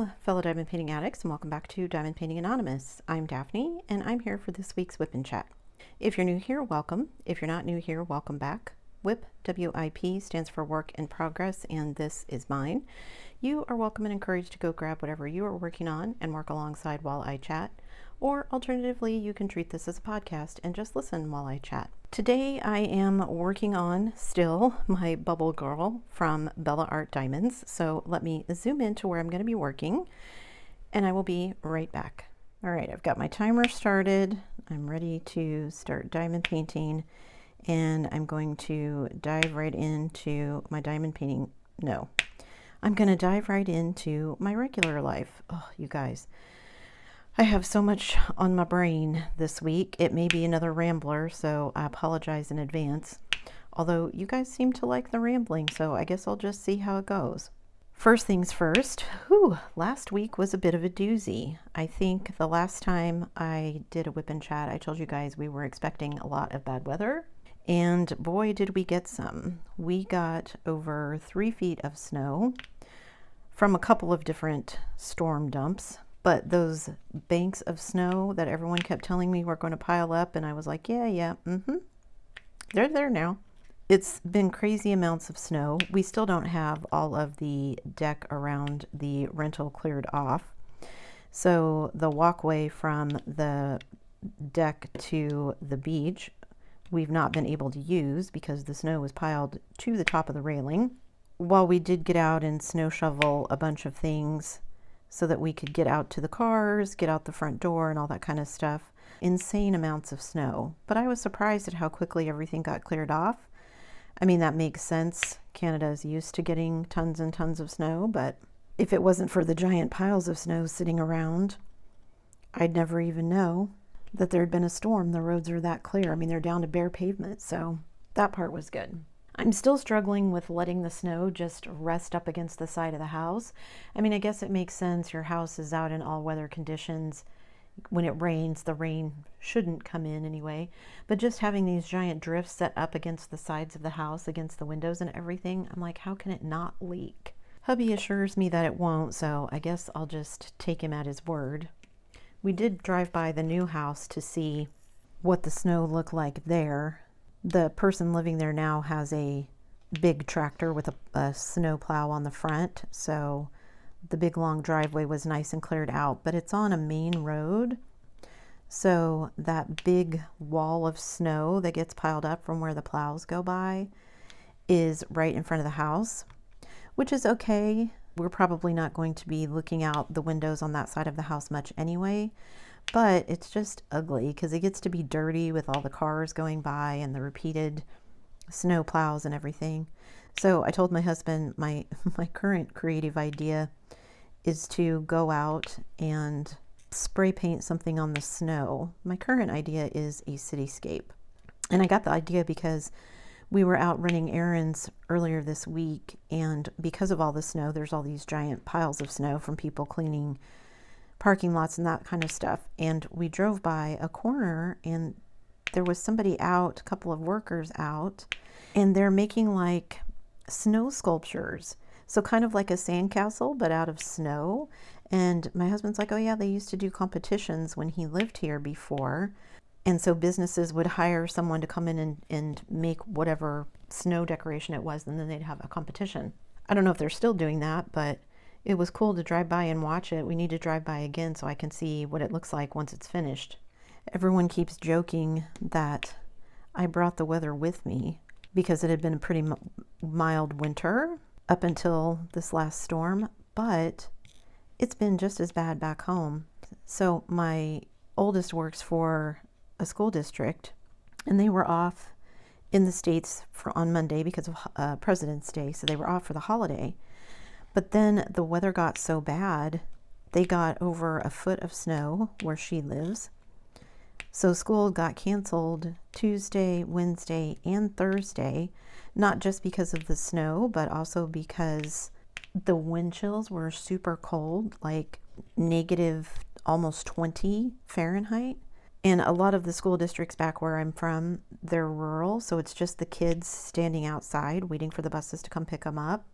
Hello, fellow diamond painting addicts, and welcome back to Diamond Painting Anonymous. I'm Daphne, and I'm here for this week's WIP and Chat. If you're new here, welcome. If you're not new here, welcome back. WIP, W-I-P, stands for Work in Progress, and this is mine. You are welcome and encouraged to go grab whatever you are working on and work alongside while I chat, or alternatively, you can treat this as a podcast and just listen while I chat. Today I am working on still my Bubble Girl from Bella Art Diamonds. So let me zoom into where I'm going to be working and I will be right back. All right, I've got my timer started. I'm ready to start diamond painting and I'm going to dive right into my diamond painting. No, I'm going to dive right into my regular life. Oh, you guys. I have so much on my brain this week. It may be another rambler, so I apologize in advance. Although you guys seem to like the rambling, so I guess I'll just see how it goes. First things first, last week was a bit of a doozy. I think the last time I did a WIP and Chat, I told you guys we were expecting a lot of bad weather. And boy, did we get some. We got over 3 feet of snow from a couple of different storm dumps. But those banks of snow that everyone kept telling me were going to pile up, and I was like, yeah, they're there now. It's been crazy amounts of snow. We still don't have all of the deck around the rental cleared off. So the walkway from the deck to the beach, we've not been able to use because the snow was piled to the top of the railing. While we did get out and snow shovel a bunch of things, so that we could get out to the cars, get out the front door and all that kind of stuff. Insane amounts of snow. But I was surprised at how quickly everything got cleared off. I mean, that makes sense. Canada is used to getting tons and tons of snow, but if it wasn't for the giant piles of snow sitting around, I'd never even know that there had been a storm. The roads are that clear. I mean, they're down to bare pavement, so that part was good. I'm still struggling with letting the snow just rest up against the side of the house. I mean, I guess it makes sense. Your house is out in all weather conditions. When it rains, the rain shouldn't come in anyway. But just having these giant drifts set up against the sides of the house, against the windows and everything, I'm like, how can it not leak? Hubby assures me that it won't, so I guess I'll just take him at his word. We did drive by the new house to see what the snow looked like there. The person living there now has a big tractor with a snow plow on the front, so the big long driveway was nice and cleared out, but it's on a main road, so that big wall of snow that gets piled up from where the plows go by is right in front of the house, which is okay. We're probably not going to be looking out the windows on that side of the house much anyway. But it's just ugly because it gets to be dirty with all the cars going by and the repeated snow plows and everything. So I told my husband my current creative idea is to go out and spray paint something on the snow. My current idea is a cityscape. And I got the idea because we were out running errands earlier this week, and because of all the snow, there's all these giant piles of snow from people cleaning parking lots and that kind of stuff. And we drove by a corner and there was somebody out, a couple of workers out, and they're making like snow sculptures. So kind of like a sandcastle, but out of snow. And my husband's like, oh yeah, they used to do competitions when he lived here before. And so businesses would hire someone to come in and make whatever snow decoration it was, and then they'd have a competition. I don't know if they're still doing that, but it was cool to drive by and watch it. We need to drive by again so I can see what it looks like once it's finished. Everyone keeps joking that I brought the weather with me because it had been a pretty mild winter up until this last storm, but it's been just as bad back home. So my oldest works for a school district, and they were off in the States on Monday because of President's Day, so they were off for the holiday. But then the weather got so bad, they got over a foot of snow where she lives. So school got canceled Tuesday, Wednesday, and Thursday, not just because of the snow, but also because the wind chills were super cold, like negative almost 20 Fahrenheit. And a lot of the school districts back where I'm from, they're rural, so it's just the kids standing outside waiting for the buses to come pick them up.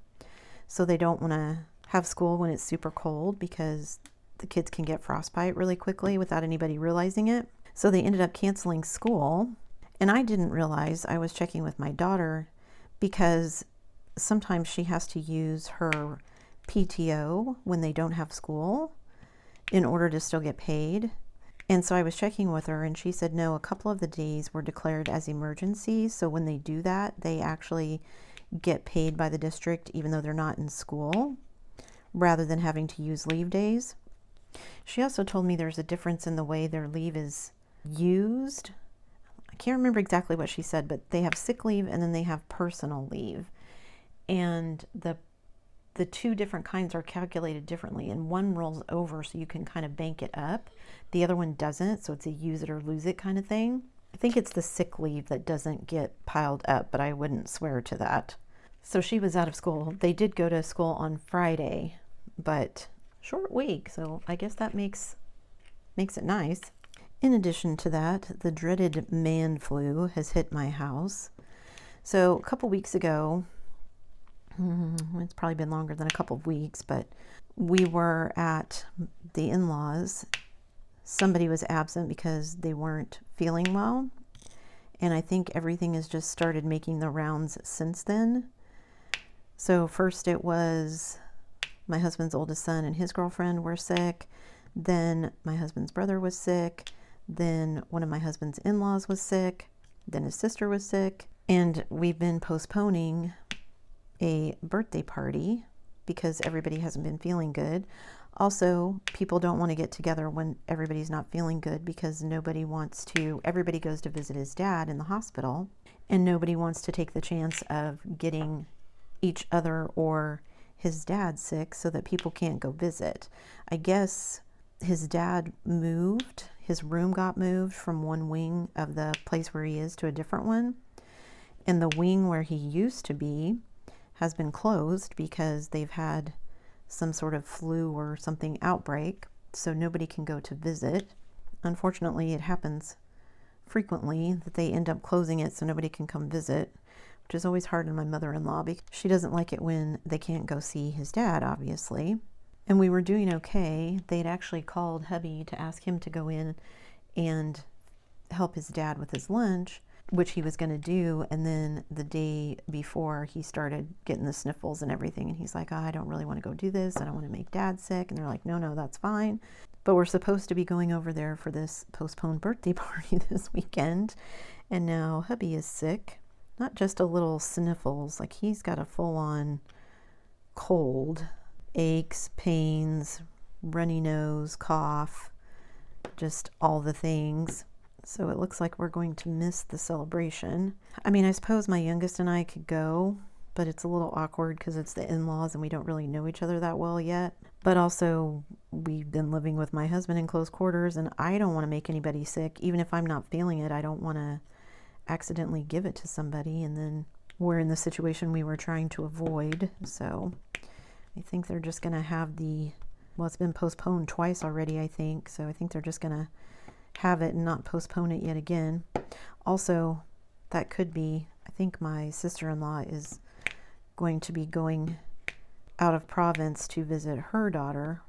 So they don't want to have school when it's super cold because the kids can get frostbite really quickly without anybody realizing it. So they ended up canceling school. And I didn't realize, I was checking with my daughter, because sometimes she has to use her PTO when they don't have school in order to still get paid. And so I was checking with her and she said, no, a couple of the days were declared as emergencies. So when they do that, they actually get paid by the district, even though they're not in school, rather than having to use leave days. She also told me there's a difference in the way their leave is used. I can't remember exactly what she said, but they have sick leave and then they have personal leave. And the two different kinds are calculated differently, and one rolls over so you can kind of bank it up. The other one doesn't, so it's a use it or lose it kind of thing. I think it's the sick leave that doesn't get piled up, but I wouldn't swear to that. So she was out of school. They did go to school on Friday, but short week, so I guess that makes it nice. In addition to that, the dreaded man flu has hit my house. So a couple weeks ago, it's probably been longer than a couple of weeks, but we were at the in-laws. Somebody was absent because they weren't feeling well. And I think everything has just started making the rounds since then. So first it was my husband's oldest son and his girlfriend were sick. Then my husband's brother was sick. Then one of my husband's in-laws was sick. Then his sister was sick. And we've been postponing a birthday party because everybody hasn't been feeling good. Also, people don't want to get together when everybody's not feeling good because everybody goes to visit his dad in the hospital, and nobody wants to take the chance of getting each other or his dad sick so that people can't go visit. I guess his dad moved, his room got moved from one wing of the place where he is to a different one, and the wing where he used to be has been closed because they've had some sort of flu or something outbreak, so nobody can go to visit. Unfortunately, it happens frequently that they end up closing it so nobody can come visit, which is always hard on my mother-in-law because she doesn't like it when they can't go see his dad, obviously. And we were doing okay. They'd actually called hubby to ask him to go in and help his dad with his lunch, which he was going to do. And then the day before, he started getting the sniffles and everything. And he's like, I don't really want to go do this. I don't want to make dad sick. And they're like, no, that's fine. But we're supposed to be going over there for this postponed birthday party this weekend. And now hubby is sick. Not just a little sniffles, like he's got a full-on cold, aches, pains, runny nose, cough, just all the things. So it looks like we're going to miss the celebration. I mean, I suppose my youngest and I could go, but it's a little awkward because it's the in-laws and we don't really know each other that well yet. But also, we've been living with my husband in close quarters and I don't want to make anybody sick. Even if I'm not feeling it, I don't want to accidentally give it to somebody, and then we're in the situation we were trying to avoid. So I think they're just going to have it's been postponed twice already, I think. So I think they're just going to have it and not postpone it yet again. Also, that could be, I think my sister-in-law is going to be going out of province to visit her daughter,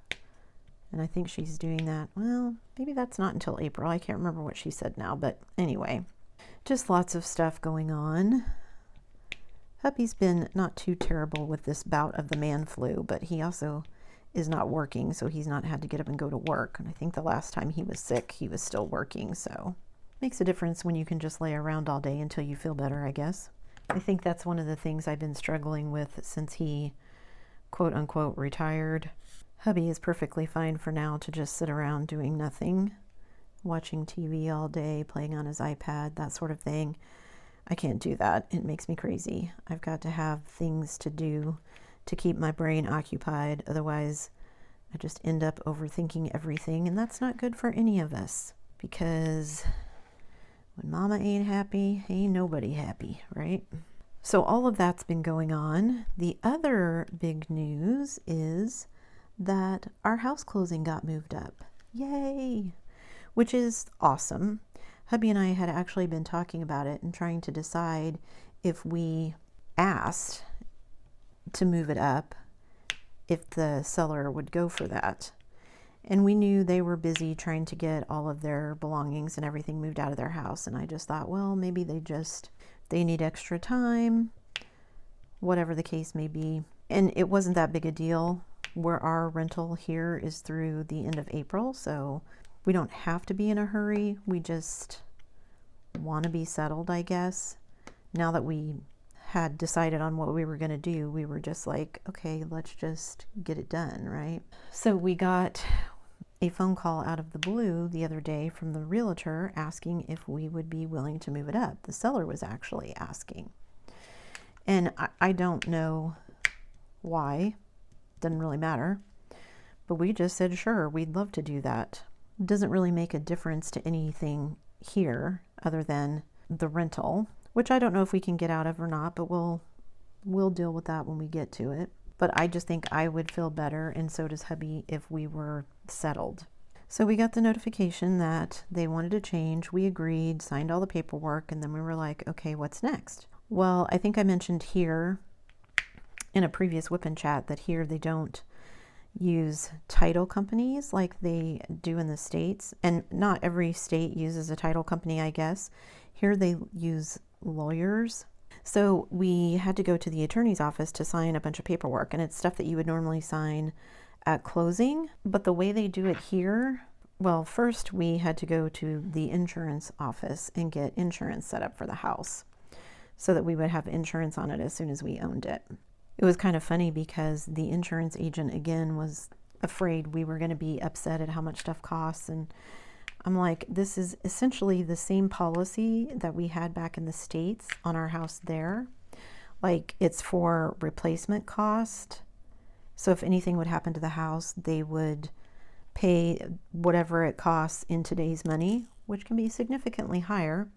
and I think she's doing that, well, maybe that's not until April. I can't remember what she said now, but anyway, just lots of stuff going on. Hubby's been not too terrible with this bout of the man flu, but he also is not working, so he's not had to get up and go to work. And I think the last time he was sick, he was still working, so makes a difference when you can just lay around all day until you feel better, I guess. I think that's one of the things I've been struggling with since he, quote unquote, retired. Hubby is perfectly fine for now to just sit around doing nothing, watching TV all day, playing on his iPad, that sort of thing. I can't do that. It makes me crazy. I've got to have things to do to keep my brain occupied. Otherwise, I just end up overthinking everything, and that's not good for any of us, because when mama ain't happy, ain't nobody happy, right? So all of that's been going on. The other big news is that our house closing got moved up. Yay! Which is awesome. Hubby and I had actually been talking about it and trying to decide if we asked to move it up, if the seller would go for that. And we knew they were busy trying to get all of their belongings and everything moved out of their house. And I just thought, well, maybe they need extra time, whatever the case may be. And it wasn't that big a deal. Where our rental here is through the end of April, so we don't have to be in a hurry. We just want to be settled, I guess. Now that we had decided on what we were going to do, we were just like, okay, let's just get it done, right? So we got a phone call out of the blue the other day from the realtor asking if we would be willing to move it up. The seller was actually asking. And I don't know why. Doesn't really matter. But we just said, sure, we'd love to do that. It doesn't really make a difference to anything here other than the rental, which I don't know if we can get out of or not, but we'll deal with that when we get to it. But I just think I would feel better, and so does hubby, if we were settled. So we got the notification that they wanted to change. We agreed, signed all the paperwork, and then we were like, okay, what's next? Well, I think I mentioned here in a previous WIP and chat that here they don't use title companies like they do in the States. And not every state uses a title company, I guess. Here they use lawyers. So we had to go to the attorney's office to sign a bunch of paperwork, and it's stuff that you would normally sign at closing. But the way they do it here, well, first we had to go to the insurance office and get insurance set up for the house so that we would have insurance on it as soon as we owned it. It was kind of funny because the insurance agent, again, was afraid we were going to be upset at how much stuff costs. And I'm like, this is essentially the same policy that we had back in the States on our house there. Like, it's for replacement cost. So if anything would happen to the house, they would pay whatever it costs in today's money, which can be significantly higher,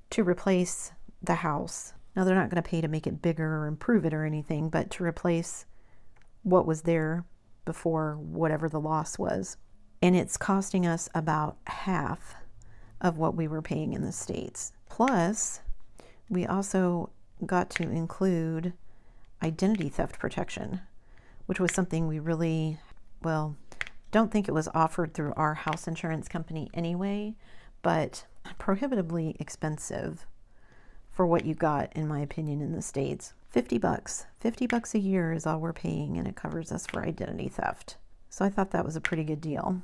to replace the house. Now, they're not going to pay to make it bigger or improve it or anything, but to replace what was there before whatever the loss was. And it's costing us about half of what we were paying in the States. Plus, we also got to include identity theft protection, which was something we really, well, don't think it was offered through our house insurance company anyway, but prohibitively expensive for what you got, in my opinion, in the States. $50 a year is all we're paying, and it covers us for identity theft. So I thought that was a pretty good deal.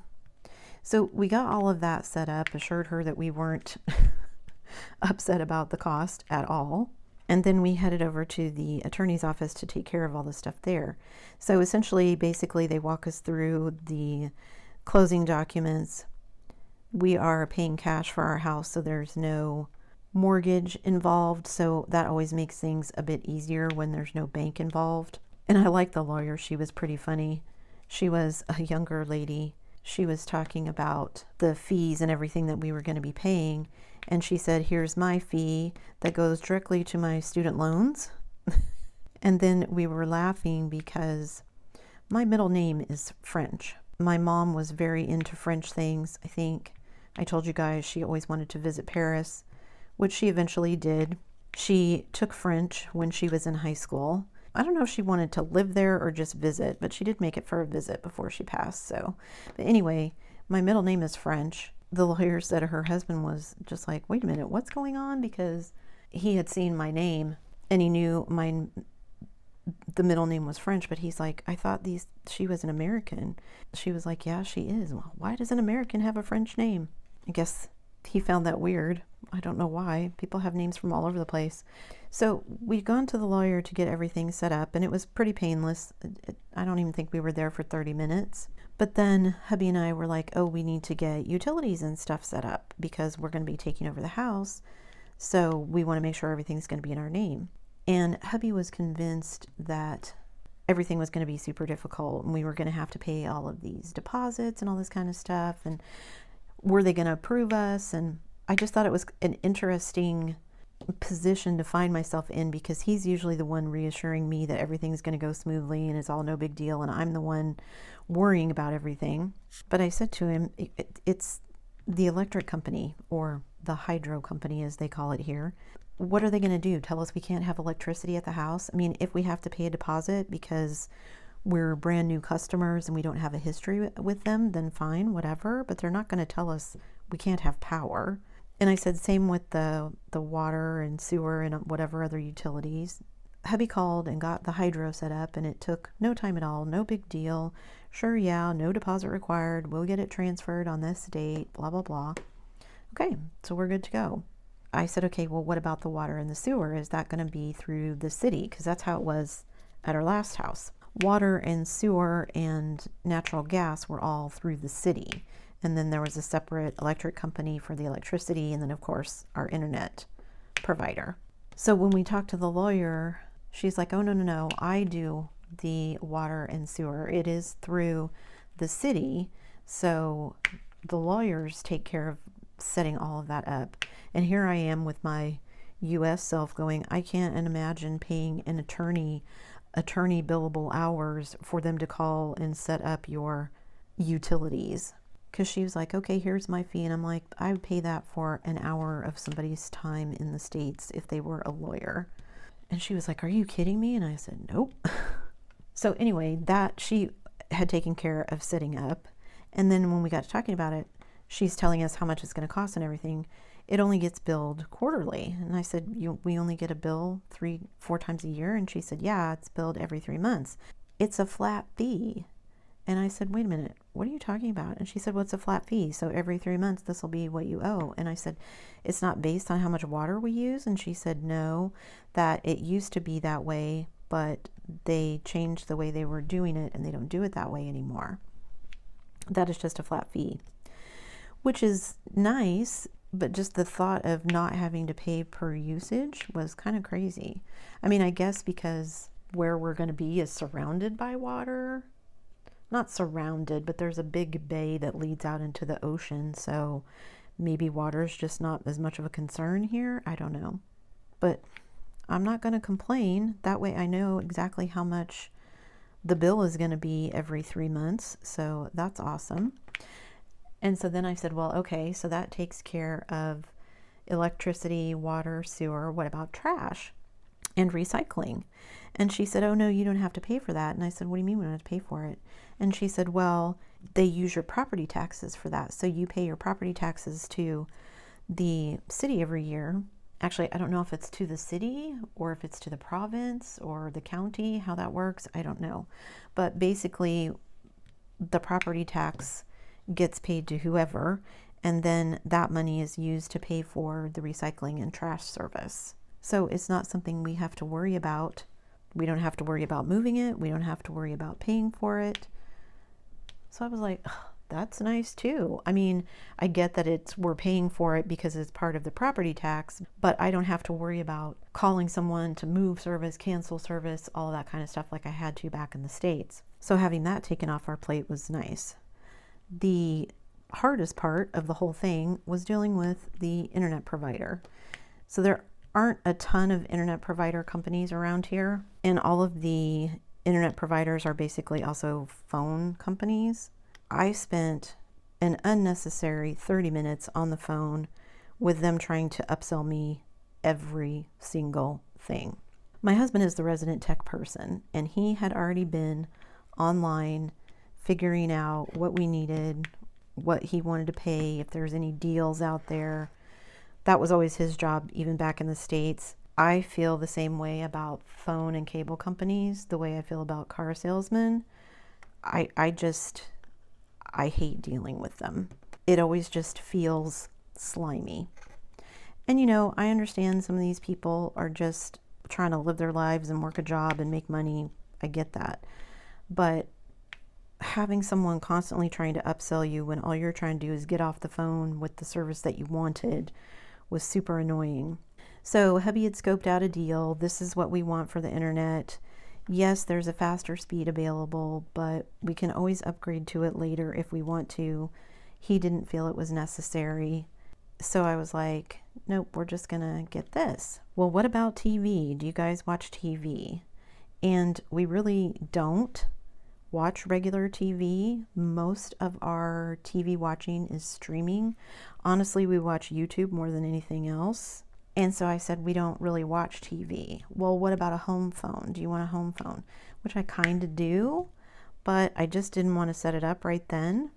So we got all of that set up, assured her that we weren't upset about the cost at all. And then we headed over to the attorney's office to take care of all the stuff there. So essentially, basically, they walk us through the closing documents. We are paying cash for our house, so there's no mortgage involved. So that always makes things a bit easier when there's no bank involved. And I like the lawyer. She was pretty funny. She was a younger lady. She was talking about the fees and everything that we were going to be paying. And she said, here's my fee that goes directly to my student loans. And then we were laughing because my middle name is French. My mom was very into French things. I think I told you guys she always wanted to visit Paris, which she eventually did. She took French when she was in high school. I don't know if she wanted to live there or just visit, but she did make it for a visit before she passed. So, but anyway, my middle name is French. The lawyer said her husband was just like, wait a minute, what's going on? Because he had seen my name and he knew the middle name was French, but he's like, I thought she was an American. She was like, yeah, she is. Well, why does an American have a French name? I guess he found that weird. I don't know why. People have names from all over the place. So we'd gone to the lawyer to get everything set up, and it was pretty painless. I don't even think we were there for 30 minutes. But then hubby and I were like, oh, we need to get utilities and stuff set up because we're going to be taking over the house. So we want to make sure everything's going to be in our name. And hubby was convinced that everything was going to be super difficult and we were going to have to pay all of these deposits and all this kind of stuff. And were they going to approve us? And I just thought it was an interesting position to find myself in because he's usually the one reassuring me that everything's going to go smoothly and it's all no big deal, and I'm the one worrying about everything. But I said to him, it's the electric company, or the hydro company as they call it here. What are they going to do? Tell us we can't have electricity at the house? I mean, if we have to pay a deposit because we're brand new customers and we don't have a history with them, then fine, whatever. But they're not going to tell us we can't have power. And I said, same with the water and sewer and whatever other utilities. Hubby called and got the hydro set up, and it took no time at all, no big deal. Sure, yeah, no deposit required. We'll get it transferred on this date, blah, blah, blah. Okay, so we're good to go. I said, okay, well, what about the water and the sewer? Is that going to be through the city? Because that's how it was at our last house. Water and sewer and natural gas were all through the city. And then there was a separate electric company for the electricity, and then, of course, our internet provider. So when we talked to the lawyer, she's like, oh, no, I do the water and sewer. It is through the city. So the lawyers take care of setting all of that up. And here I am with my US self going, I can't imagine paying an attorney billable hours for them to call and set up your utilities. Because she was like, okay, here's my fee. And I'm like, I would pay that for an hour of somebody's time in the States if they were a lawyer. And she was like, are you kidding me? And I said, nope. So anyway, that she had taken care of setting up. And then when we got to talking about it, she's telling us how much it's going to cost and everything. It only gets billed quarterly. And I said, we only get a bill 3-4 times a year? And she said, yeah, it's billed every 3 months. It's a flat fee. And I said, wait a minute, what are you talking about? And she said, well, it's a flat fee. So every 3 months, this will be what you owe. And I said, it's not based on how much water we use? And she said, no, that it used to be that way, but they changed the way they were doing it, and they don't do it that way anymore. That is just a flat fee, which is nice, but just the thought of not having to pay per usage was kind of crazy. I mean, I guess because where we're going to be is surrounded by water. Not surrounded, but there's a big bay that leads out into the ocean, so maybe water's just not as much of a concern here. I don't know. But I'm not going to complain. That way I know exactly how much the bill is going to be every 3 months, so that's awesome. And so then I said, well, okay, so that takes care of electricity, water, sewer. What about trash and recycling? And she said, oh, no, you don't have to pay for that. And I said, what do you mean we don't have to pay for it? And she said, well, they use your property taxes for that. So you pay your property taxes to the city every year. Actually, I don't know if it's to the city or if it's to the province or the county, how that works. I don't know. But basically, the property tax gets paid to whoever, and then that money is used to pay for the recycling and trash service. So it's not something we have to worry about. We don't have to worry about moving it. We don't have to worry about paying for it. So I was like, oh, that's nice too. I mean, I get that we're paying for it because it's part of the property tax, but I don't have to worry about calling someone to move service, cancel service, all of that kind of stuff like I had to back in the States. So having that taken off our plate was nice. The hardest part of the whole thing was dealing with the internet provider. So there aren't a ton of internet provider companies around here, and all of the internet providers are basically also phone companies. I spent an unnecessary 30 minutes on the phone with them trying to upsell me every single thing. My husband is the resident tech person, and he had already been online figuring out what we needed, what he wanted to pay, if there's any deals out there. That was always his job, even back in the States. I feel the same way about phone and cable companies, the way I feel about car salesmen. I hate dealing with them. It always just feels slimy. And I understand some of these people are just trying to live their lives and work a job and make money. I get that. But having someone constantly trying to upsell you when all you're trying to do is get off the phone with the service that you wanted was super annoying. So hubby had scoped out a deal. This is what we want for the internet. Yes, there's a faster speed available, but we can always upgrade to it later if we want to. He didn't feel it was necessary. So I was like, nope, we're just gonna get this. Well, what about TV? Do you guys watch TV? And we really don't watch regular TV. Most of our TV watching is streaming. Honestly, we watch YouTube more than anything else. And so I said, we don't really watch TV. Well, what about a home phone? Do you want a home phone? Which I kind of do, but I just didn't want to set it up right then.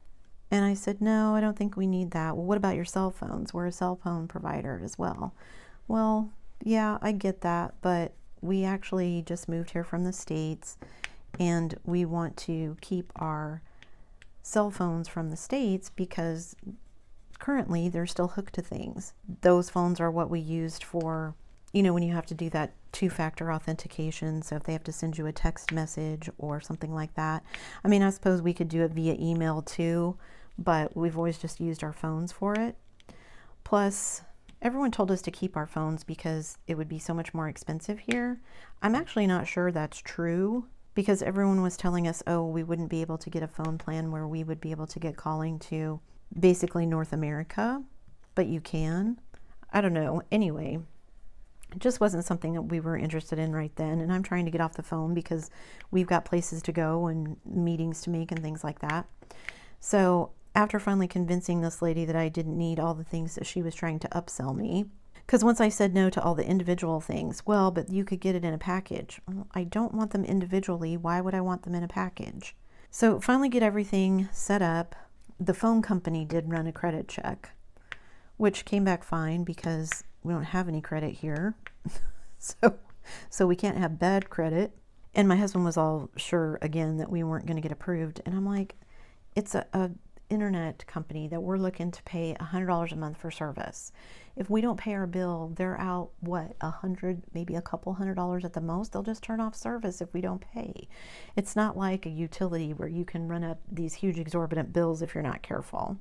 And I said, no, I don't think we need that. Well, what about your cell phones? We're a cell phone provider as well. Well, yeah, I get that, but we actually just moved here from the States, and we want to keep our cell phones from the States because currently they're still hooked to things. Those phones are what we used for, you know, when you have to do that two-factor authentication. So if they have to send you a text message or something like that. I mean, I suppose we could do it via email too, but we've always just used our phones for it. Plus, everyone told us to keep our phones because it would be so much more expensive here. I'm actually not sure that's true, because everyone was telling us, oh, we wouldn't be able to get a phone plan where we would be able to get calling to basically North America, but you can. I don't know. Anyway, it just wasn't something that we were interested in right then. And I'm trying to get off the phone because we've got places to go and meetings to make and things like that. So after finally convincing this lady that I didn't need all the things that she was trying to upsell me, because once I said no to all the individual things, well, but you could get it in a package. Well, I don't want them individually. Why would I want them in a package? So finally get everything set up. The phone company did run a credit check, which came back fine because we don't have any credit here. So we can't have bad credit. And my husband was all sure again that we weren't going to get approved. And I'm like, it's a internet company that we're looking to pay $100 a month for service. If we don't pay our bill, they're out, what, $100, maybe a couple $100 at the most. They'll just turn off service if we don't pay. It's not like a utility where you can run up these huge exorbitant bills if you're not careful.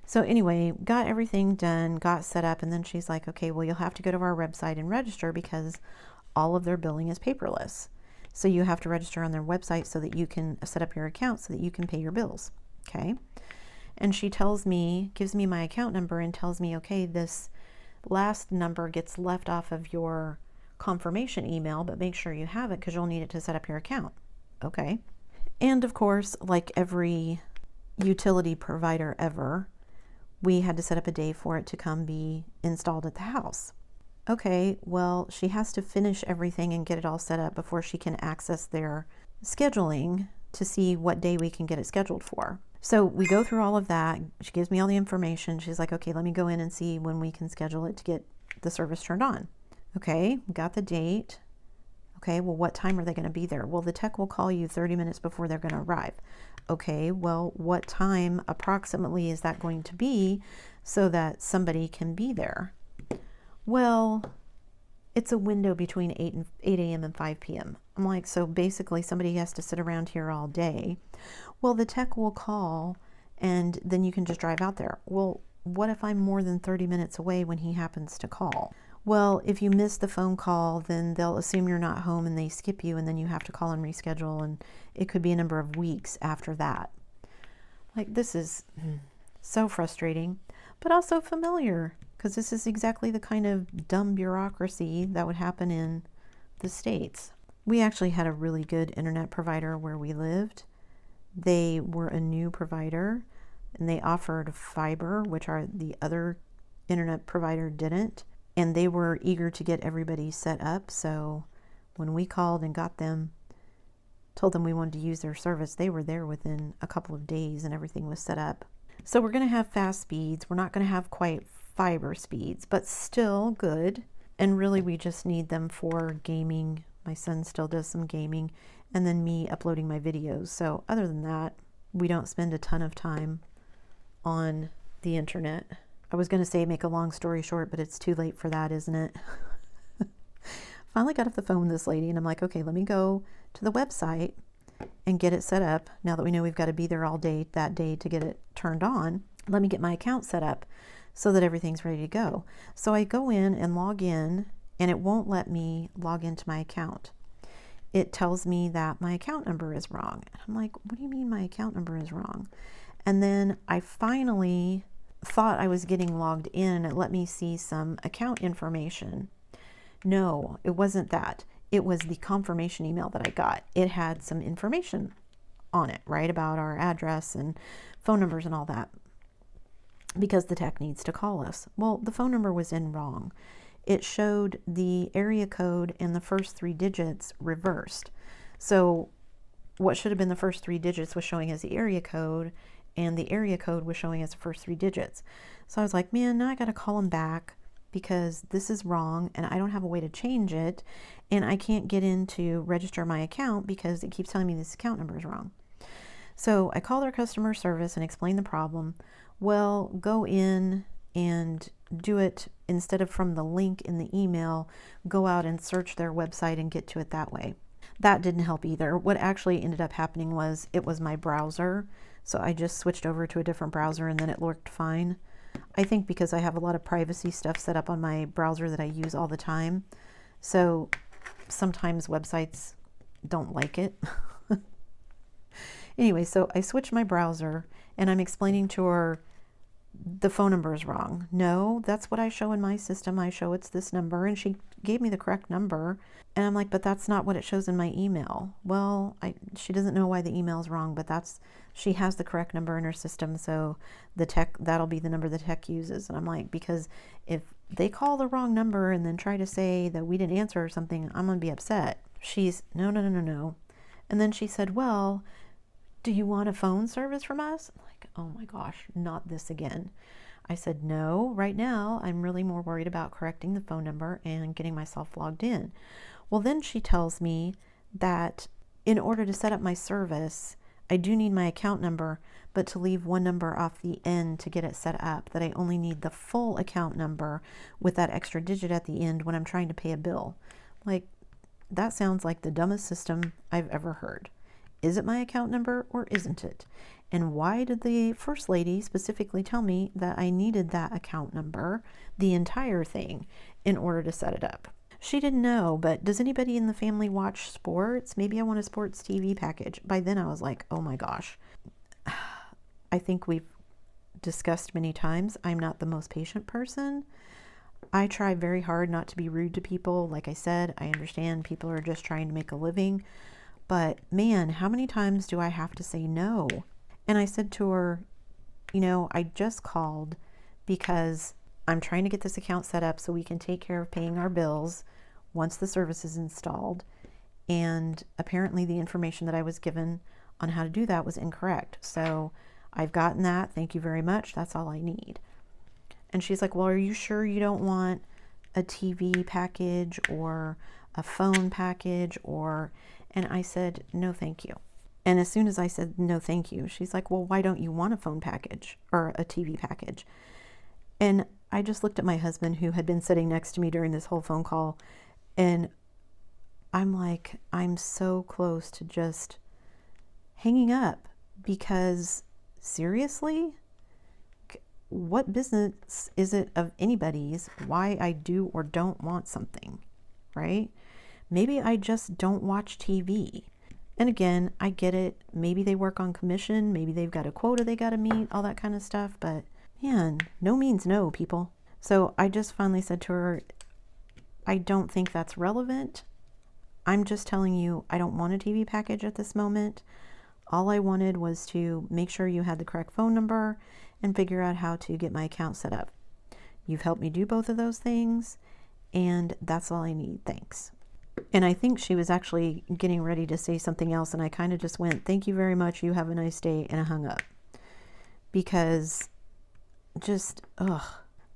So anyway, got everything done, got set up, and then she's like, okay, well, you'll have to go to our website and register because all of their billing is paperless. So you have to register on their website so that you can set up your account so that you can pay your bills. Okay. And she tells me, gives me my account number and tells me, okay, this last number gets left off of your confirmation email, but make sure you have it because you'll need it to set up your account. Okay. And of course, like every utility provider ever, we had to set up a day for it to come be installed at the house. Okay, well, she has to finish everything and get it all set up before she can access their scheduling to see what day we can get it scheduled for. So we go through all of that. She gives me all the information. She's like, okay, let me go in and see when we can schedule it to get the service turned on. Okay, got the date. Okay, well, what time are they going to be there? Well, the tech will call you 30 minutes before they're going to arrive. Okay, well, what time approximately is that going to be so that somebody can be there? Well, it's a window between 8 a.m. and 5 p.m. I'm like, so basically somebody has to sit around here all day. Well, the tech will call and then you can just drive out there. Well, what if I'm more than 30 minutes away when he happens to call? Well, if you miss the phone call, then they'll assume you're not home and they skip you, and then you have to call and reschedule, and it could be a number of weeks after that. Like, this is so frustrating, but also familiar, because this is exactly the kind of dumb bureaucracy that would happen in the States. We actually had a really good internet provider where we lived. They were a new provider, and they offered fiber, which the other internet provider didn't. And they were eager to get everybody set up. So when we called and got them, told them we wanted to use their service, they were there within a couple of days and everything was set up. So we're going to have fast speeds. We're not going to have quite fiber speeds, but still good. And really, we just need them for gaming. My son still does some gaming, and then me uploading my videos. So other than that, we don't spend a ton of time on the internet. I was going to say make a long story short, but it's too late for that, isn't it? Finally got off the phone with this lady, and I'm like, okay, let me go to the website and get it set up. Now that we know we've got to be there all day that day to get it turned on, let me get my account set up so that everything's ready to go. So I go in and log in, and it won't let me log into my account. It tells me that my account number is wrong. I'm like, what do you mean my account number is wrong? And then I finally thought I was getting logged in. It let me see some account information. No, it wasn't that. It was the confirmation email that I got. It had some information on it, right, about our address and phone numbers and all that, because the tech needs to call us. Well, the phone number was in wrong. it showed the area code and the first 3 digits reversed. So what should have been the first 3 digits was showing as the area code, and the area code was showing as the first 3 digits. So I was like, man, now I got to call them back because this is wrong and I don't have a way to change it, and I can't get in to register my account because it keeps telling me this account number is wrong. So I called their customer service and explained the problem. Well, go in and do it instead of from the link in the email, go out and search their website and get to it that way. That didn't help either. What actually ended up happening was it was my browser. So I just switched over to a different browser and then it worked fine. I think because I have a lot of privacy stuff set up on my browser that I use all the time. So sometimes websites don't like it. Anyway, so I switched my browser and I'm explaining to her the phone number is wrong. No, that's what I show in my system. I show it's this number, and she gave me the correct number. And I'm like, but that's not what it shows in my email. Well, she doesn't know why the email is wrong, but she has the correct number in her system. So that'll be the number the tech uses. And I'm like, because if they call the wrong number and then try to say that we didn't answer or something, I'm going to be upset. She's no. And then she said, well, do you want a phone service from us? I'm like, oh my gosh, not this again. I said, no, right now I'm really more worried about correcting the phone number and getting myself logged in. Well, then she tells me that in order to set up my service, I do need my account number, but to leave one number off the end to get it set up, that I only need the full account number with that extra digit at the end when I'm trying to pay a bill. Like, that sounds like the dumbest system I've ever heard. Is it my account number or isn't it? And why did the first lady specifically tell me that I needed that account number, the entire thing, in order to set it up? She didn't know, but does anybody in the family watch sports? Maybe I want a sports TV package. By then I was like, oh my gosh. I think we've discussed many times, I'm not the most patient person. I try very hard not to be rude to people. Like I said, I understand people are just trying to make a living. But man, how many times do I have to say no? And I said to her, I just called because I'm trying to get this account set up so we can take care of paying our bills once the service is installed. And apparently the information that I was given on how to do that was incorrect. So I've gotten that. Thank you very much. That's all I need. And she's like, well, are you sure you don't want a TV package or a phone package and I said, no, thank you. And as soon as I said, no, thank you, she's like, well, why don't you want a phone package or a TV package? And I just looked at my husband, who had been sitting next to me during this whole phone call. And I'm like, I'm so close to just hanging up because seriously, what business is it of anybody's why I do or don't want something, right? Maybe I just don't watch TV. And again, I get it. Maybe they work on commission. Maybe they've got a quota they got to meet, all that kind of stuff. But man, no means no, people. So I just finally said to her, I don't think that's relevant. I'm just telling you, I don't want a TV package at this moment. All I wanted was to make sure you had the correct phone number and figure out how to get my account set up. You've helped me do both of those things, and that's all I need. Thanks. And I think she was actually getting ready to say something else, and I kind of just went, thank you very much, you have a nice day, and I hung up. Because this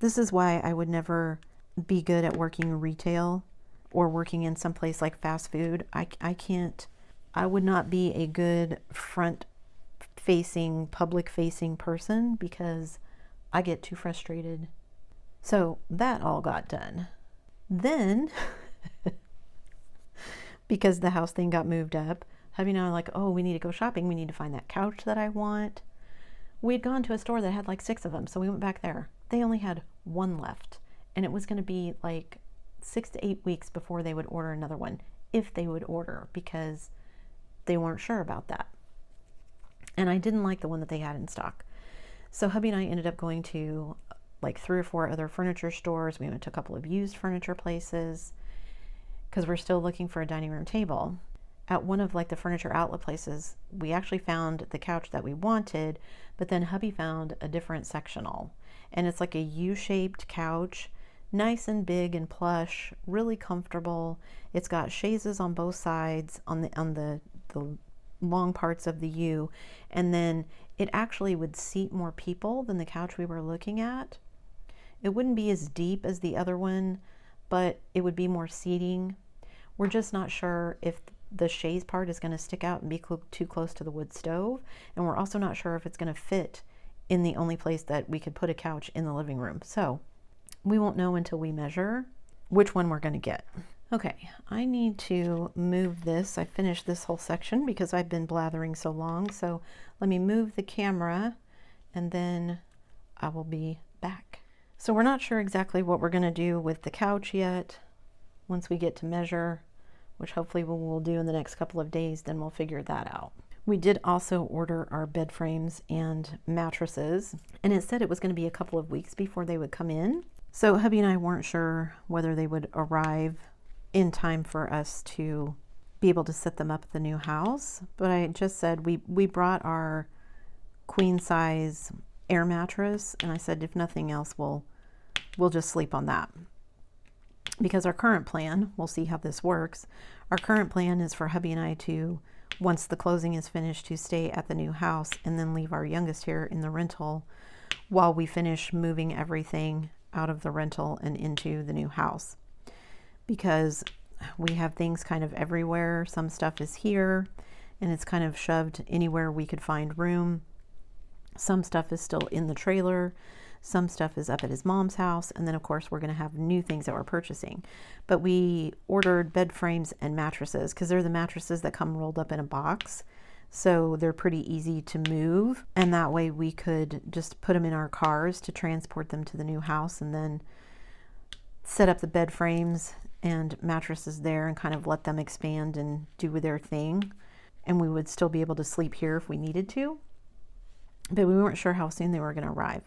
is why I would never be good at working retail or working in some place like fast food. I would not be a good front-facing, public-facing person because I get too frustrated. So that all got done. Then... because the house thing got moved up, hubby and I were like, oh, we need to go shopping. We need to find that couch that I want. We had gone to a store that had like 6 of them, so we went back there. They only had 1 left, and it was going to be like 6 to 8 weeks before they would order another one, if they would order, because they weren't sure about that. And I didn't like the one that they had in stock. So hubby and I ended up going to like 3 or 4 other furniture stores. We went to a couple of used furniture places, because we're still looking for a dining room table. At one of like the furniture outlet places, we actually found the couch that we wanted, but then hubby found a different sectional. And it's like a U-shaped couch nice and big and plush, really comfortable. It's got chaises on both sides on the long parts of the U, and then it actually would seat more people than the couch we were looking at. It wouldn't be as deep as the other one, but it would be more seating. We're just not sure if the chaise part is going to stick out and be too close to the wood stove, and we're also not sure if it's going to fit in the only place that we could put a couch in the living room. So we won't know until we measure which one we're going to get. Okay, I need to move this. I finished this whole section because I've been blathering so long. So let me move the camera and then I will be back. So we're not sure exactly what we're going to do with the couch yet. Once we get to measure, which hopefully we'll do in the next couple of days, then we'll figure that out. We did also order our bed frames and mattresses, and it said it was going to be a couple of weeks before they would come in. So hubby and I weren't sure whether they would arrive in time for us to be able to set them up at the new house. But I just said we brought our queen size air mattress, and I said if nothing else we'll just sleep on that. Because our current plan, we'll see how this works, our current plan is for hubby and I to, once the closing is finished, to stay at the new house and then leave our youngest here in the rental while we finish moving everything out of the rental and into the new house. Because we have things kind of everywhere. Some stuff is here and it's kind of shoved anywhere we could find room. Some stuff is still in the trailer. Some stuff is up at his mom's house. And then of course we're going to have new things that we're purchasing. But we ordered bed frames and mattresses because they're the mattresses that come rolled up in a box. So they're pretty easy to move. And that way we could just put them in our cars to transport them to the new house and then set up the bed frames and mattresses there and kind of let them expand and do their thing. And we would still be able to sleep here if we needed to. But we weren't sure how soon they were going to arrive.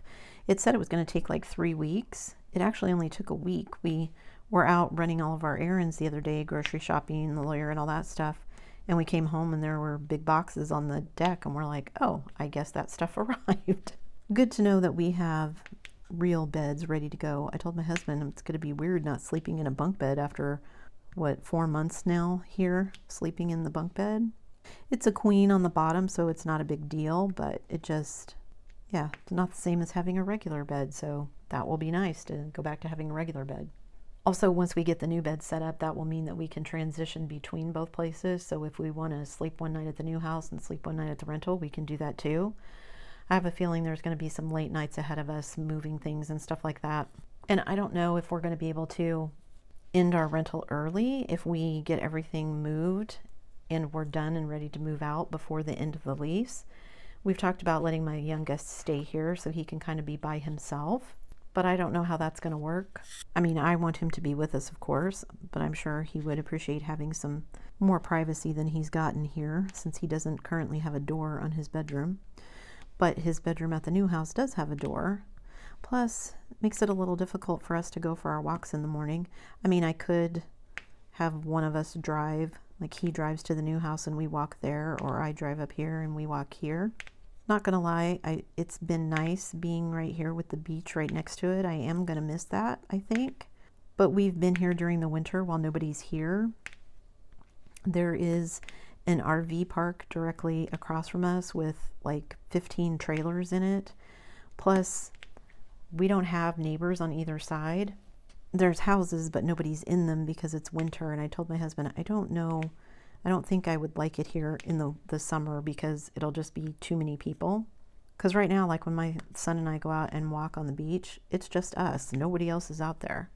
It said it was going to take like 3 weeks. It actually only took a week. We were out running all of our errands the other day, grocery shopping, the lawyer and all that stuff. And we came home and there were big boxes on the deck and we're like, oh, I guess that stuff arrived. Good to know that we have real beds ready to go. I told my husband it's going to be weird not sleeping in a bunk bed after, 4 months now here, sleeping in the bunk bed. It's a queen on the bottom, so it's not a big deal, but it just, yeah, it's not the same as having a regular bed, so that will be nice to go back to having a regular bed. Also, once we get the new bed set up, that will mean that we can transition between both places, so if we want to sleep one night at the new house and sleep one night at the rental, we can do that too. I have a feeling there's going to be some late nights ahead of us moving things and stuff like that. And I don't know if we're going to be able to end our rental early if we get everything moved and we're done and ready to move out before the end of the lease. We've talked about letting my youngest stay here so he can kind of be by himself, but I don't know how that's going to work. I mean, I want him to be with us, of course, but I'm sure he would appreciate having some more privacy than he's gotten here since he doesn't currently have a door on his bedroom. But his bedroom at the new house does have a door. Plus, it makes it a little difficult for us to go for our walks in the morning. I mean, I could have one of us drive, like he drives to the new house and we walk there, or I drive up here and we walk here. Not gonna lie, it's been nice being right here with the beach right next to it. I am gonna miss that, I think. But we've been here during the winter while nobody's here. There is an RV park directly across from us with like 15 trailers in it. Plus, we don't have neighbors on either side. There's houses, but nobody's in them because it's winter. And I told my husband, I don't think I would like it here in the summer because it'll just be too many people. Because right now, like when my son and I go out and walk on the beach, it's just us. Nobody else is out there.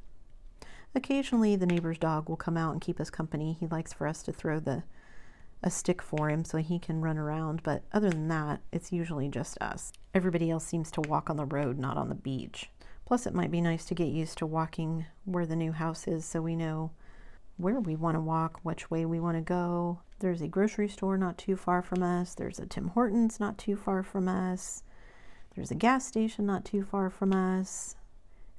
Occasionally, the neighbor's dog will come out and keep us company. He likes for us to throw a stick for him so he can run around. But other than that, it's usually just us. Everybody else seems to walk on the road, not on the beach. Plus, it might be nice to get used to walking where the new house is so we know where we want to walk, which way we want to go. There's a grocery store not too far from us. There's a Tim Hortons not too far from us. There's a gas station not too far from us.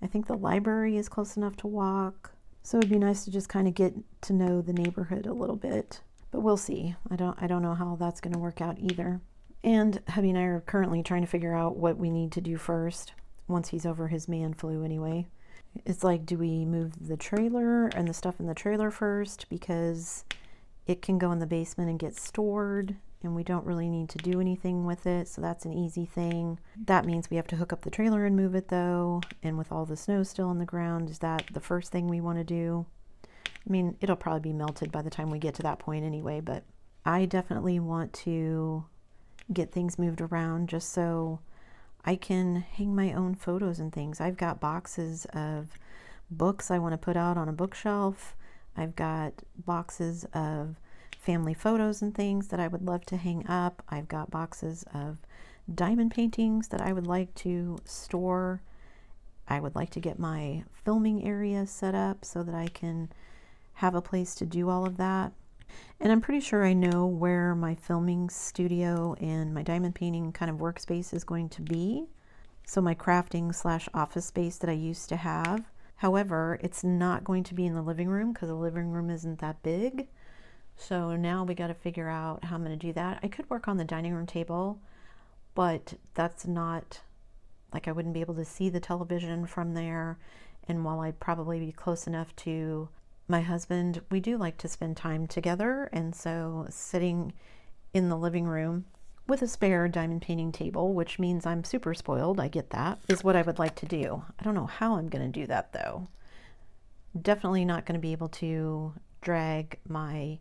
I think the library is close enough to walk. So it'd be nice to just kind of get to know the neighborhood a little bit. But we'll see. I don't know how that's going to work out either. And hubby and I are currently trying to figure out what we need to do first, once he's over his man flu anyway. It's like, do we move the trailer and the stuff in the trailer first because it can go in the basement and get stored and we don't really need to do anything with it, so that's an easy thing. That means we have to hook up the trailer and move it though, and with all the snow still on the ground, is that the first thing we want to do? I mean, it'll probably be melted by the time we get to that point anyway, but I definitely want to get things moved around just so I can hang my own photos and things. I've got boxes of books I want to put out on a bookshelf. I've got boxes of family photos and things that I would love to hang up. I've got boxes of diamond paintings that I would like to store. I would like to get my filming area set up so that I can have a place to do all of that. And I'm pretty sure I know where my filming studio and my diamond painting kind of workspace is going to be. So my crafting / office space that I used to have. However, it's not going to be in the living room because the living room isn't that big. So now we got to figure out how I'm going to do that. I could work on the dining room table, but that's not, like, I wouldn't be able to see the television from there. And while I'd probably be close enough to my husband, we do like to spend time together, and so sitting in the living room with a spare diamond painting table, which means I'm super spoiled, I get that, is what I would like to do. I don't know how I'm going to do that though. Definitely not going to be able to drag my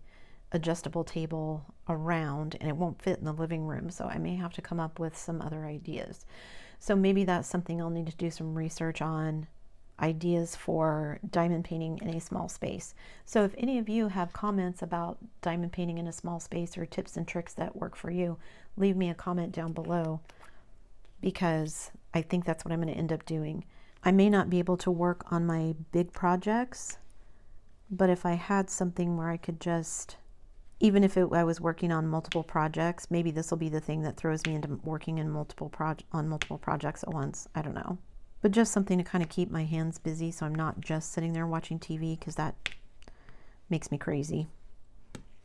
adjustable table around, and it won't fit in the living room, so I may have to come up with some other ideas. So maybe that's something I'll need to do some research on, ideas for diamond painting in a small space. So if any of you have comments about diamond painting in a small space or tips and tricks that work for you, leave me a comment down below, because I think that's what I'm going to end up doing. I may not be able to work on my big projects, but if I had something where I could just, even if I was working on multiple projects, maybe this will be the thing that throws me into working in multiple projects at once. I don't know. But just something to kind of keep my hands busy so I'm not just sitting there watching TV, because that makes me crazy.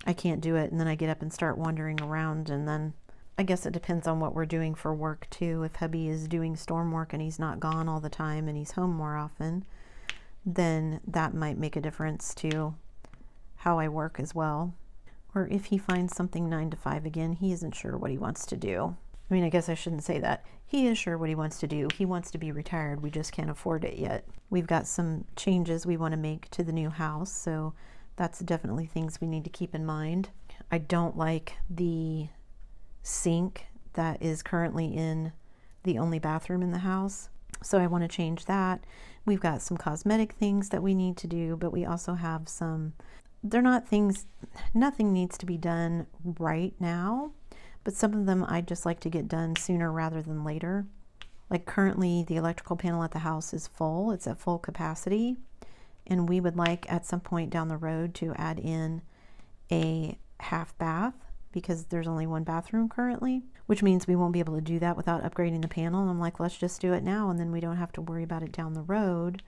I can't do it, and then I get up and start wandering around, and then I guess it depends on what we're doing for work too. If hubby is doing storm work and he's not gone all the time and he's home more often, then that might make a difference to how I work as well. Or if he finds something 9 to 5 again, he isn't sure what he wants to do. I mean, I guess I shouldn't say that. He is sure what he wants to do. He wants to be retired. We just can't afford it yet. We've got some changes we want to make to the new house, so that's definitely things we need to keep in mind. I don't like the sink that is currently in the only bathroom in the house, so I want to change that. We've got some cosmetic things that we need to do, but we also have some, they're not things, nothing needs to be done right now, but some of them I'd just like to get done sooner rather than later. Like currently the electrical panel at the house is full, it's at full capacity, and we would like at some point down the road to add in a half bath, because there's only one bathroom currently, which means we won't be able to do that without upgrading the panel. And I'm like, let's just do it now, and then we don't have to worry about it down the road.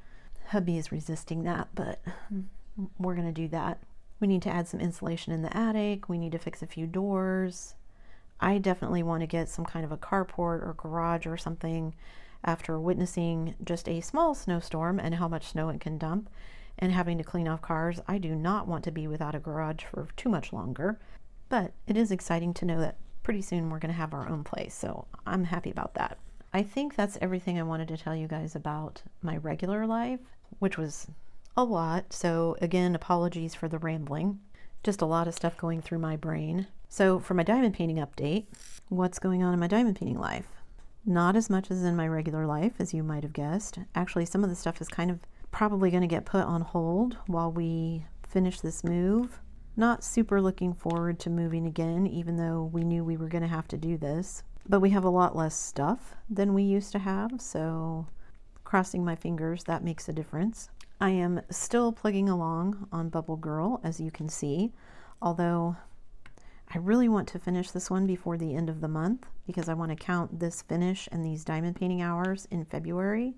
Hubby is resisting that, but we're going to do that. We need to add some insulation in the attic. We need to fix a few doors. I definitely want to get some kind of a carport or garage or something after witnessing just a small snowstorm and how much snow it can dump and having to clean off cars. I do not want to be without a garage for too much longer, but it is exciting to know that pretty soon we're going to have our own place, so I'm happy about that. I think that's everything I wanted to tell you guys about my regular life, which was a lot. So again, apologies for the rambling. Just a lot of stuff going through my brain. So for my diamond painting update, what's going on in my diamond painting life? Not as much as in my regular life, as you might have guessed. Actually, some of the stuff is kind of probably going to get put on hold while we finish this move. Not super looking forward to moving again, even though we knew we were going to have to do this. But we have a lot less stuff than we used to have, so crossing my fingers, that makes a difference. I am still plugging along on Bubble Girl, as you can see, although I really want to finish this one before the end of the month, because I want to count this finish and these diamond painting hours in February,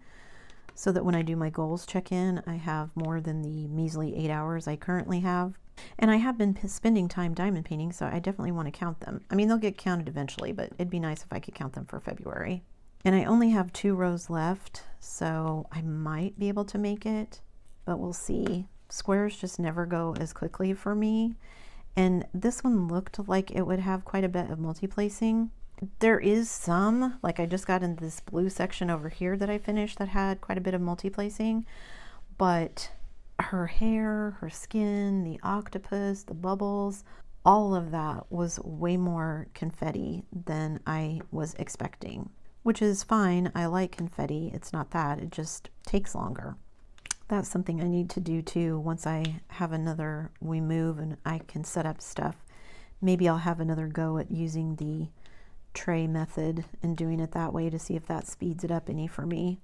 so that when I do my goals check-in, I have more than the measly 8 hours I currently have. And I have been spending time diamond painting, so I definitely want to count them. I mean, they'll get counted eventually, but it'd be nice if I could count them for February. And I only have 2 rows left, so I might be able to make it, but we'll see. Squares just never go as quickly for me. And this one looked like it would have quite a bit of multi-placing. There is some, like I just got in this blue section over here that I finished that had quite a bit of multi-placing, but her hair, her skin, the octopus, the bubbles, all of that was way more confetti than I was expecting, which is fine. I like confetti. It's not that, it just takes longer. That's something I need to do too. Once I have another, we move and I can set up stuff. Maybe I'll have another go at using the tray method and doing it that way to see if that speeds it up any for me,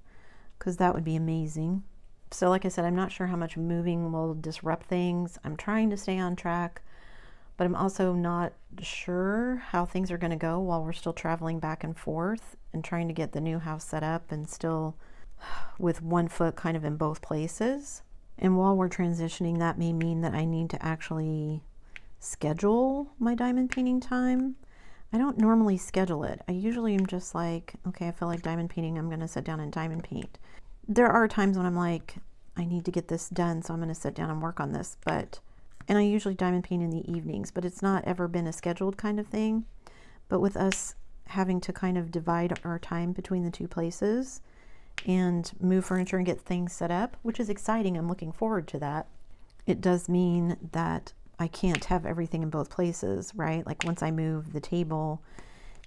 because that would be amazing. So like I said, I'm not sure how much moving will disrupt things. I'm trying to stay on track, but I'm also not sure how things are going to go while we're still traveling back and forth and trying to get the new house set up and still with one foot kind of in both places. And while we're transitioning, that may mean that I need to actually schedule my diamond painting time. I don't normally schedule it. I usually am just like, okay, I feel like diamond painting, I'm going to sit down and diamond paint. There are times when I'm like, I need to get this done, so I'm going to sit down and work on this. And I usually diamond paint in the evenings, but it's not ever been a scheduled kind of thing. But with us having to kind of divide our time between the 2 places and move furniture and get things set up, which is exciting. I'm looking forward to that. It does mean that I can't have everything in both places, right? Like once I move the table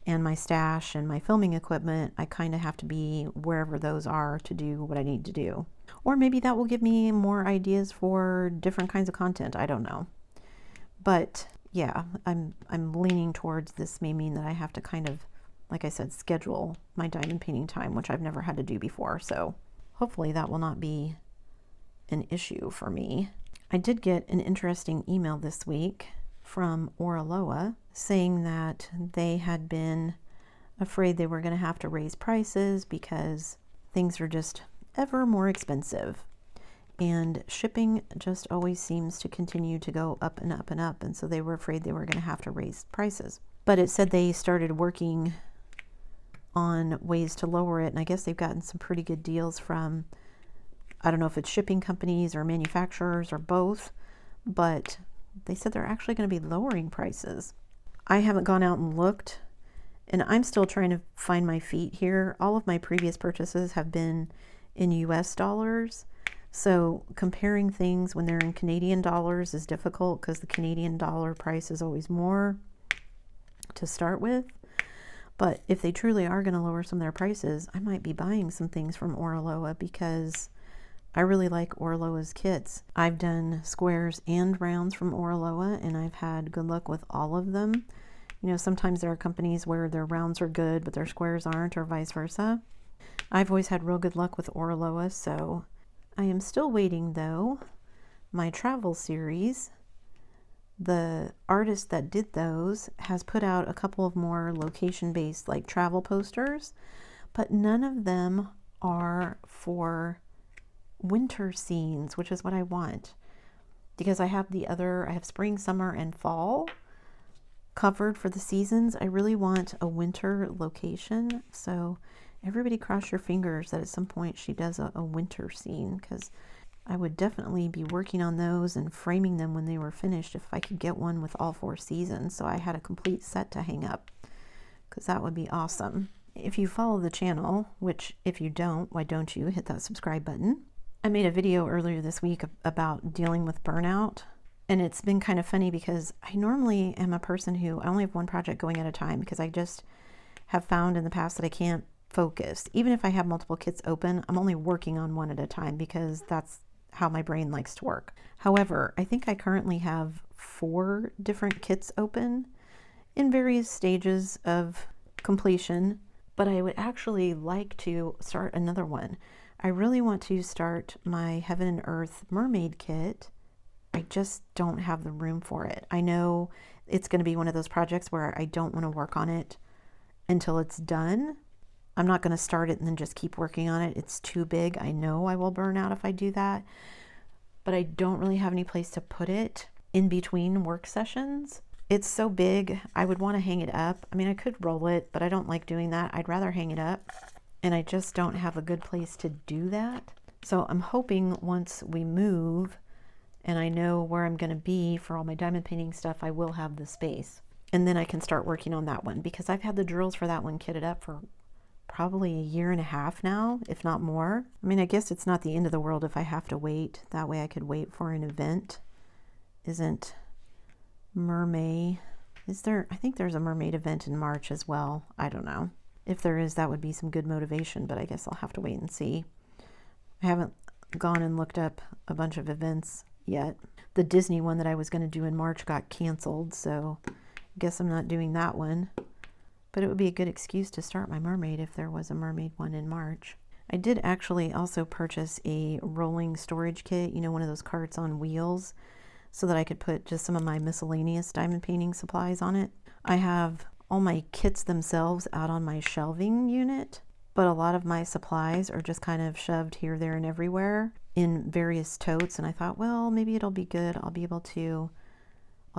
and my stash and my filming equipment, I kind of have to be wherever those are to do what I need to do. Or maybe that will give me more ideas for different kinds of content. I don't know. But yeah, I'm leaning towards this may mean that I have to kind of, like I said, schedule my diamond painting time, which I've never had to do before. So hopefully that will not be an issue for me. I did get an interesting email this week from Oraloa saying that they had been afraid they were going to have to raise prices because things are just ever more expensive. And shipping just always seems to continue to go up and up and up. And so they were afraid they were going to have to raise prices. But it said they started working on ways to lower it. And I guess they've gotten some pretty good deals from, I don't know if it's shipping companies or manufacturers or both, but they said they're actually going to be lowering prices. I haven't gone out and looked, and I'm still trying to find my feet here. All of my previous purchases have been in US dollars. So comparing things when they're in Canadian dollars is difficult because the Canadian dollar price is always more to start with. But if they truly are going to lower some of their prices, I might be buying some things from Oraloa because I really like Oraloa's kits. I've done squares and rounds from Oraloa, and I've had good luck with all of them. You know, sometimes there are companies where their rounds are good, but their squares aren't, or vice versa. I've always had real good luck with Oraloa, so I am still waiting, though. My travel series, the artist that did those has put out a couple of more location-based, like travel posters, but none of them are for winter scenes, which is what I want, because I have spring, summer, and fall covered for the seasons. I really want a winter location, so everybody cross your fingers that at some point she does a winter scene, because I would definitely be working on those and framing them when they were finished if I could get one with all 4 seasons, so I had a complete set to hang up, because that would be awesome. If you follow the channel, which if you don't, why don't you hit that subscribe button? I made a video earlier this week about dealing with burnout, and it's been kind of funny because I normally am a person who I only have one project going at a time, because I just have found in the past that I can't focus. Even if I have multiple kits open, I'm only working on one at a time because that's how my brain likes to work. However, I think I currently have 4 different kits open in various stages of completion, but I would actually like to start another one. I really want to start my Heaven and Earth mermaid kit. I just don't have the room for it. I know it's going to be one of those projects where I don't want to work on it until it's done. I'm not going to start it and then just keep working on it. It's too big. I know I will burn out if I do that, but I don't really have any place to put it in between work sessions. It's so big, I would want to hang it up. I mean, I could roll it, but I don't like doing that. I'd rather hang it up. and I just don't have a good place to do that. So I'm hoping once we move and I know where I'm going to be for all my diamond painting stuff, I will have the space. And then I can start working on that one, because I've had the drills for that one kitted up for probably 1.5 years now, if not more. I mean, I guess it's not the end of the world if I have to wait. That way I could wait for an event. Isn't mermaid, is there? I think there's a mermaid event in March as well. I don't know. If there is, that would be some good motivation, but I guess I'll have to wait and see. I haven't gone and looked up a bunch of events yet. The Disney one that I was going to do in March got canceled, so I guess I'm not doing that one. But it would be a good excuse to start my mermaid if there was a mermaid one in March. I did actually also purchase a rolling storage kit, you know, one of those carts on wheels, so that I could put just some of my miscellaneous diamond painting supplies on it. I have all my kits themselves out on my shelving unit, but a lot of my supplies are just kind of shoved here, there, and everywhere in various totes. And I thought, well, maybe it'll be good. I'll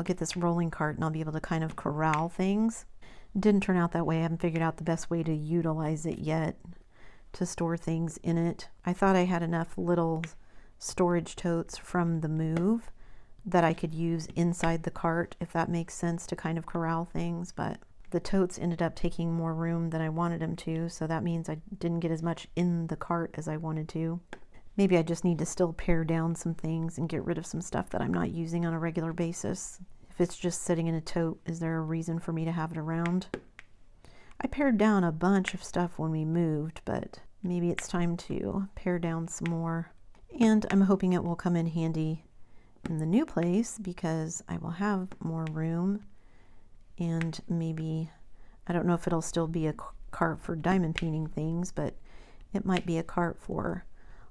get this rolling cart and I'll be able to kind of corral things. It didn't turn out that way. I haven't figured out the best way to utilize it yet, to store things in it. I thought I had enough little storage totes from the move that I could use inside the cart, if that makes sense, to kind of corral things, but the totes ended up taking more room than I wanted them to, so that means I didn't get as much in the cart as I wanted to. Maybe I just need to still pare down some things and get rid of some stuff that I'm not using on a regular basis. If it's just sitting in a tote, is there a reason for me to have it around? I pared down a bunch of stuff when we moved, but maybe it's time to pare down some more. And I'm hoping it will come in handy in the new place, because I will have more room, and maybe, I don't know if it'll still be a cart for diamond painting things, but it might be a cart for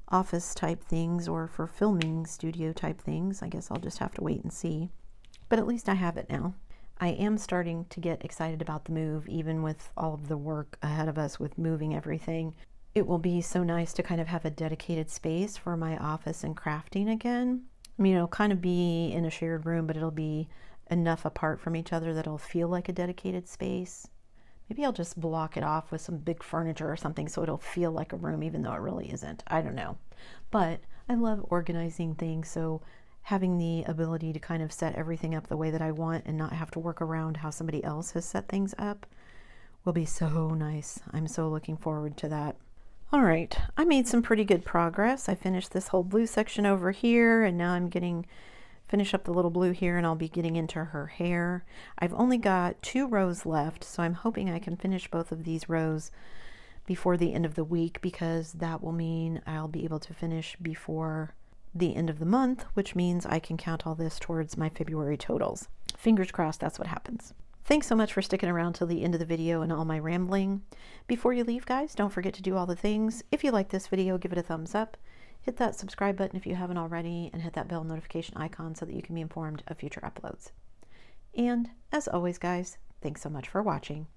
office type things or for filming studio type things. I guess I'll just have to wait and see, but at least I have it now. I am starting to get excited about the move, even with all of the work ahead of us with moving everything. It will be so nice to kind of have a dedicated space for my office and crafting again. I mean, it'll kind of be in a shared room, but it'll be enough apart from each other that it'll feel like a dedicated space. Maybe I'll just block it off with some big furniture or something so it'll feel like a room, even though it really isn't. I don't know. But I love organizing things, so having the ability to kind of set everything up the way that I want and not have to work around how somebody else has set things up will be so nice. I'm so looking forward to that. All right, I made some pretty good progress. I finished this whole blue section over here, and now I'm finish up the little blue here, and I'll be getting into her hair. I've only got 2 rows left, so I'm hoping I can finish both of these rows before the end of the week, because that will mean I'll be able to finish before the end of the month, which means I can count all this towards my February totals. Fingers crossed that's what happens. Thanks so much for sticking around till the end of the video and all my rambling. Before you leave, guys, don't forget to do all the things. If you like this video, give it a thumbs up. Hit that subscribe button if you haven't already, and hit that bell notification icon so that you can be informed of future uploads. And as always, guys, thanks so much for watching.